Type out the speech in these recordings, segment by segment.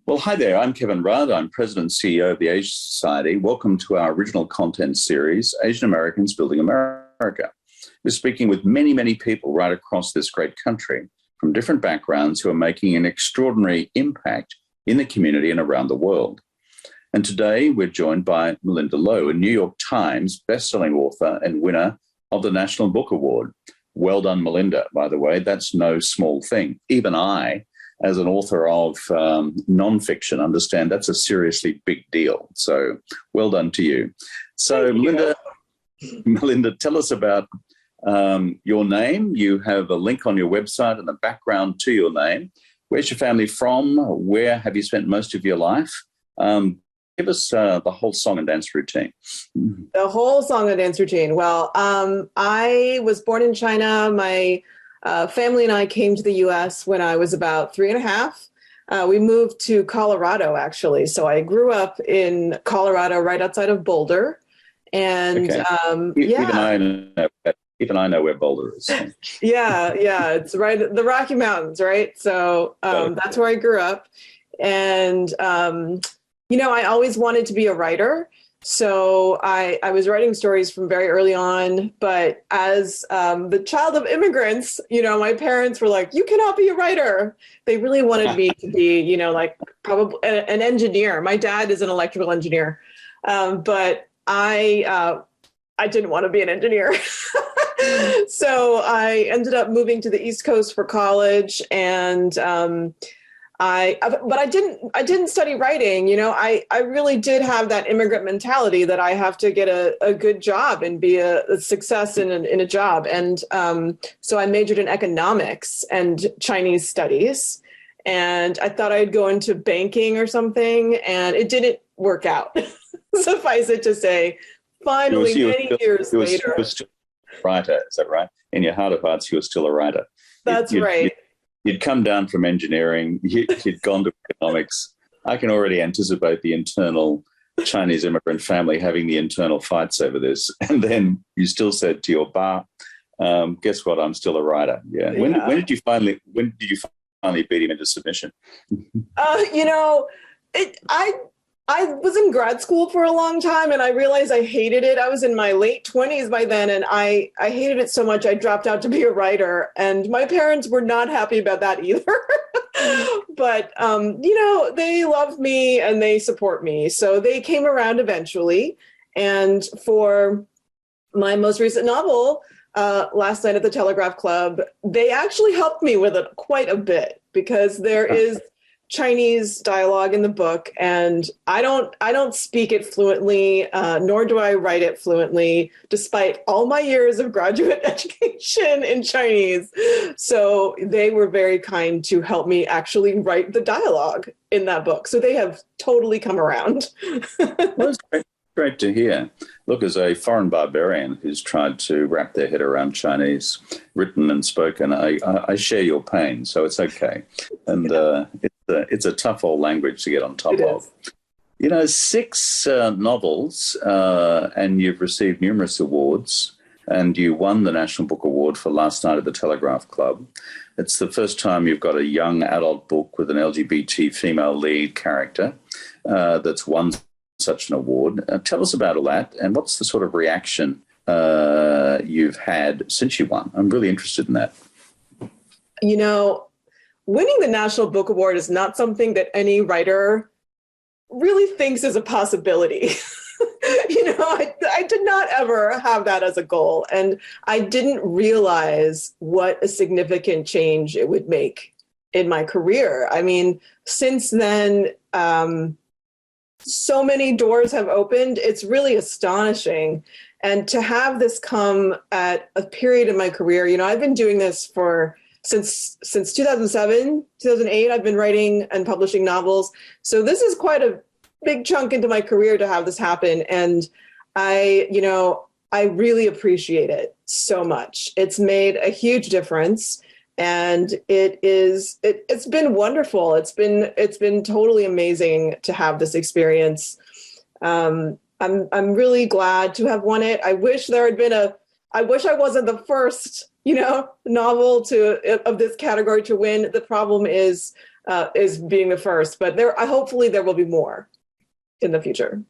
Well, hi there. I'm Kevin Rudd. I'm President and CEO of the Asia Society. Welcome to our original content series, Asian Americans Building America. We're speaking with many, many people right across this great country from different backgrounds who are making an extraordinary impact in the community and around the world. And today we're joined by Malinda Lo, a New York Times bestselling author and winner of the National Book Award. Well done, Malinda, by the way. That's no small thing. Even I, as an author of nonfiction, understand that's a seriously big deal. So well done to you. So Malinda, tell us about your name. You have a link on your website and the background to your name. Where's your family from? Where have you spent most of your life? Give us the whole song and dance routine. The whole song and dance routine. Well, I was born in China. My family and I came to the U.S. when I was about 3.5. We moved to Colorado, actually. So I grew up in Colorado, right outside of Boulder. And okay. Even I know where Boulder is. yeah, it's right at the Rocky Mountains, right? So that's where I grew up. And I always wanted to be a writer. So I was writing stories from very early on. But as the child of immigrants, my parents were like, you cannot be a writer. They really wanted me to be, probably an engineer. My dad is an electrical engineer. But I didn't want to be an engineer. So I ended up moving to the East Coast for college, and I didn't study writing. I really did have that immigrant mentality that I have to get a good job and be a success in a job. And so I majored in economics and Chinese studies, and I thought I'd go into banking or something, and it didn't work out. Suffice it to say, finally, many years later. You were still a writer, is that right? In your heart of hearts, you were still a writer. That's right. You'd come down from engineering, you'd gone to economics. I can already anticipate the internal Chinese immigrant family having the internal fights over this. And then you still said to your bar, guess what, I'm still a writer. Yeah. When did you finally beat him into submission? I was in grad school for a long time, and I realized I hated it. I was in my late 20s by then, and I hated it so much I dropped out to be a writer. And my parents were not happy about that either. But, they love me and they support me. So they came around eventually. And for my most recent novel, Last Night at the Telegraph Club, they actually helped me with it quite a bit, because there is Chinese dialogue in the book, and I don't speak it fluently, nor do I write it fluently, despite all my years of graduate education in Chinese. So they were very kind to help me actually write the dialogue in that book. So they have totally come around. Well, that's great to hear. Look, as a foreign barbarian who's tried to wrap their head around Chinese, written and spoken, I share your pain, so it's okay. And it's a tough old language to get on top of. 6 novels, and you've received numerous awards, and you won the National Book Award for Last Night at the Telegraph Club. It's the first time you've got a young adult book with an LGBT female lead character that's won such an award. Tell us about all that, and what's the sort of reaction you've had since you won? I'm really interested in that. Winning the National Book Award is not something that any writer really thinks is a possibility. I did not ever have that as a goal, and I didn't realize what a significant change it would make in my career. I mean, since then, so many doors have opened. It's really astonishing. And to have this come at a period in my career, I've been doing this since 2007, 2008, I've been writing and publishing novels. So this is quite a big chunk into my career to have this happen. And I really appreciate it so much. It's made a huge difference. And it's been wonderful. It's been totally amazing to have this experience. I'm really glad to have won it. I wish I wasn't the first novel of this category to win. The problem is being the first, but hopefully there will be more in the future.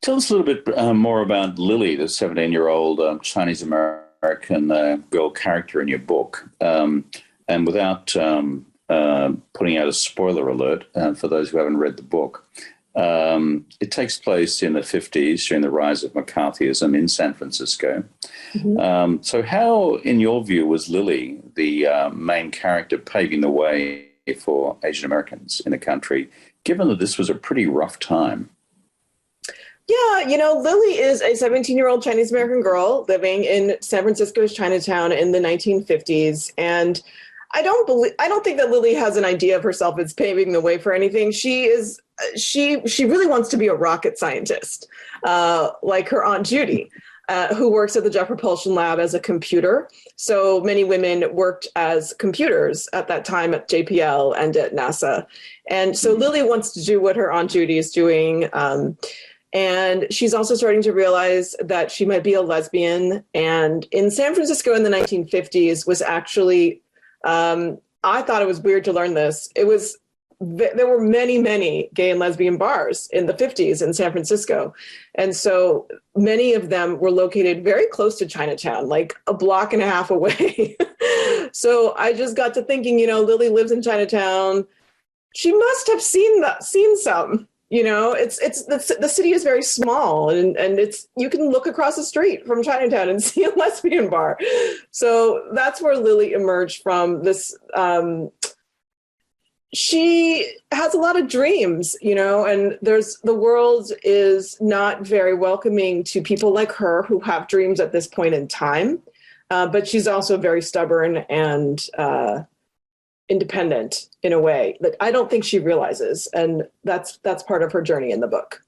Tell us a little bit more about Lily, the 17-year-old Chinese American girl character in your book. And without putting out a spoiler alert for those who haven't read the book, it takes place in the 50s during the rise of McCarthyism in San Francisco. Mm-hmm. So how, in your view, was Lily, the main character, paving the way for Asian Americans in the country, given that this was a pretty rough time? Yeah, Lily is a 17-year-old Chinese American girl living in San Francisco's Chinatown in the 1950s. And I don't think that Lily has an idea of herself as paving the way for anything. She really wants to be a rocket scientist, like her Aunt Judy, who works at the Jet Propulsion Lab as a computer. So many women worked as computers at that time at JPL and at NASA. And so Lily wants to do what her Aunt Judy is doing. And she's also starting to realize that she might be a lesbian. And in San Francisco in the 1950s was actually, I thought it was weird to learn this. There were many, many gay and lesbian bars in the 50s in San Francisco. And so many of them were located very close to Chinatown, like a block and a half away. So I just got to thinking, Lily lives in Chinatown. She must have seen some. The city is very small, and you can look across the street from Chinatown and see a lesbian bar. So that's where Lily emerged from. This she has a lot of dreams, and the world is not very welcoming to people like her who have dreams at this point in time. But she's also very stubborn and independent in a way that I don't think she realizes. And that's part of her journey in the book.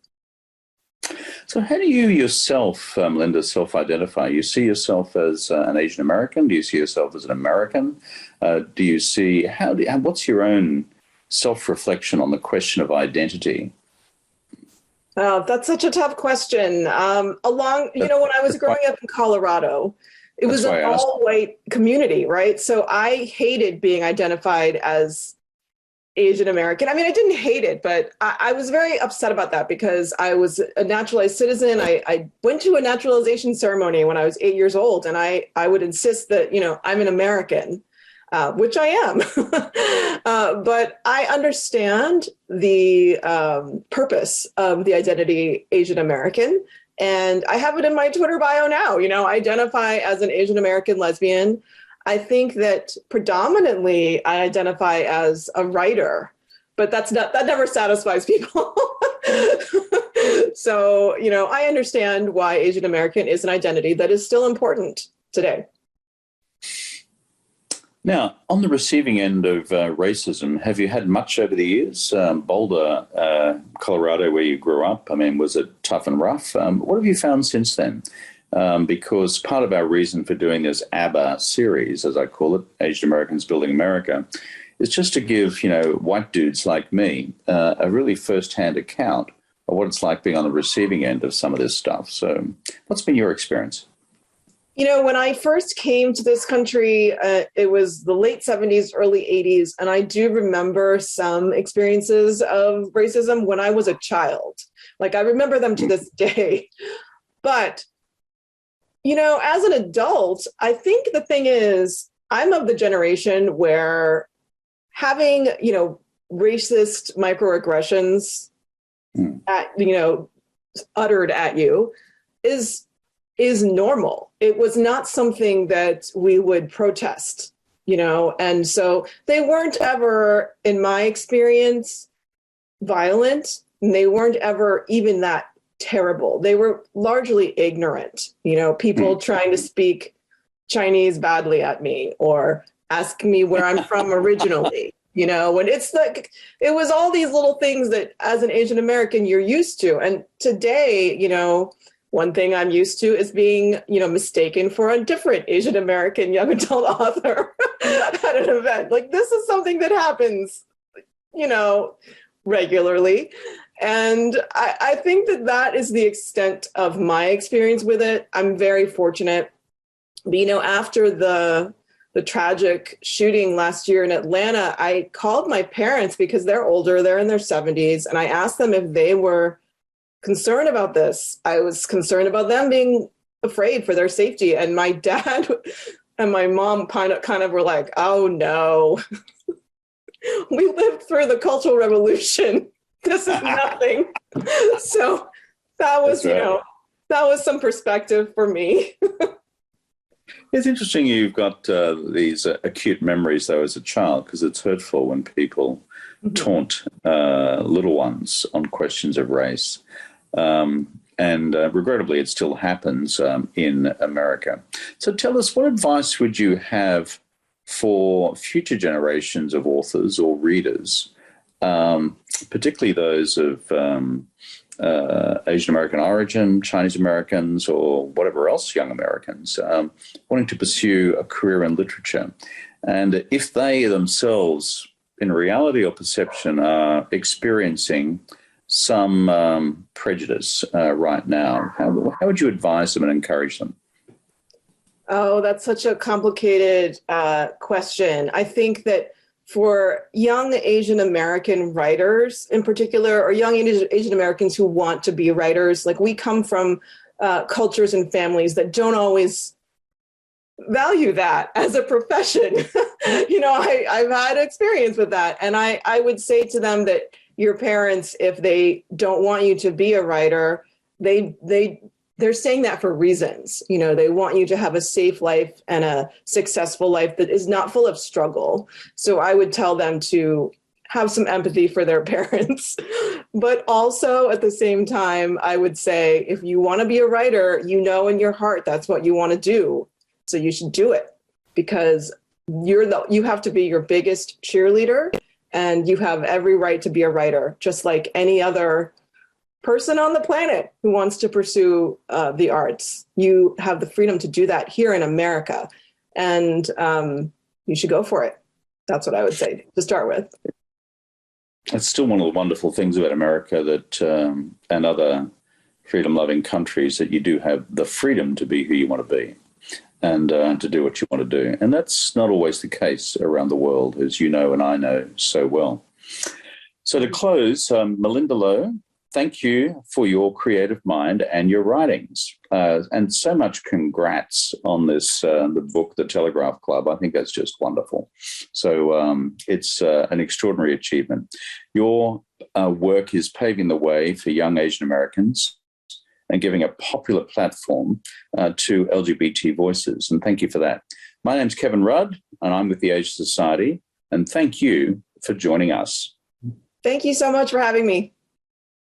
So how do you yourself, Malinda, self-identify? You see yourself as an Asian American? Do you see yourself as an American? Do you see, what's your own self-reflection on the question of identity? That's such a tough question. When I was growing up in Colorado, it was an all-white community, right? So I hated being identified as Asian American. I mean, I didn't hate it, but I was very upset about that because I was a naturalized citizen. I went to a naturalization ceremony when I was 8 years old, and I would insist that, I'm an American, which I am. But I understand the purpose of the identity Asian American. And I have it in my Twitter bio now, identify as an Asian American lesbian. I think that predominantly I identify as a writer, but that never satisfies people. So, I understand why Asian American is an identity that is still important today. Now, on the receiving end of racism, have you had much over the years? Boulder, Colorado, where you grew up, was it tough and rough? What have you found since then? Because part of our reason for doing this ABBA series, as I call it, Asian Americans Building America, is just to give, white dudes like me a really first-hand account of what it's like being on the receiving end of some of this stuff. So what's been your experience? When I first came to this country, it was the late 70s, early 80s, and I do remember some experiences of racism when I was a child. Like, I remember them to this day. But, as an adult, I think the thing is, I'm of the generation where having, racist microaggressions uttered at you is normal. It was not something that we would protest, and so they weren't ever, in my experience, violent, and they weren't ever even that terrible. They were largely ignorant, people trying to speak Chinese badly at me or ask me where I'm from originally, and it's like, it was all these little things that as an Asian American you're used to. And today, one thing I'm used to is being, mistaken for a different Asian American young adult author at an event. Like, this is something that happens, regularly. And I think that is the extent of my experience with it. I'm very fortunate But, after the tragic shooting last year in Atlanta, I called my parents because they're older, they're in their 70s, and I asked them if they were concerned about this. I was concerned about them being afraid for their safety. And my dad and my mom kind of were like, oh no, we lived through the Cultural Revolution. This is nothing. So that was, that was some perspective for me. It's interesting you've got these acute memories, though, as a child, because it's hurtful when people taunt little ones on questions of race. And regrettably, it still happens in America. So tell us, what advice would you have for future generations of authors or readers, particularly those of Asian American origin, Chinese Americans, or whatever else young Americans wanting to pursue a career in literature? And if they themselves, in reality or perception, are experiencing some prejudice right now, how would you advise them and encourage them? Oh, that's such a complicated question. I think that for young Asian American writers in particular, or young Asian Americans who want to be writers, like, we come from cultures and families that don't always value that as a profession. I've had experience with that. And I would say to them that your parents, if they don't want you to be a writer, they're saying that for reasons. They want you to have a safe life and a successful life that is not full of struggle. So I would tell them to have some empathy for their parents. But also at the same time, I would say, if you want to be a writer, in your heart that's what you want to do. So you should do it, because you have to be your biggest cheerleader, and you have every right to be a writer, just like any other person on the planet who wants to pursue the arts. You have the freedom to do that here in America, and you should go for it. That's what I would say to start with. It's still one of the wonderful things about America that and other freedom-loving countries, that you do have the freedom to be who you want to be and to do what you want to do. And that's not always the case around the world, as you know and I know so well. So to close, Malinda Lo, thank you for your creative mind and your writings. And so much congrats on this, the book, The Telegraph Club. I think that's just wonderful. So it's an extraordinary achievement. Your work is paving the way for young Asian Americans and giving a popular platform to LGBT voices. And thank you for that. My name's Kevin Rudd, and I'm with the Asian Society. And thank you for joining us. Thank you so much for having me.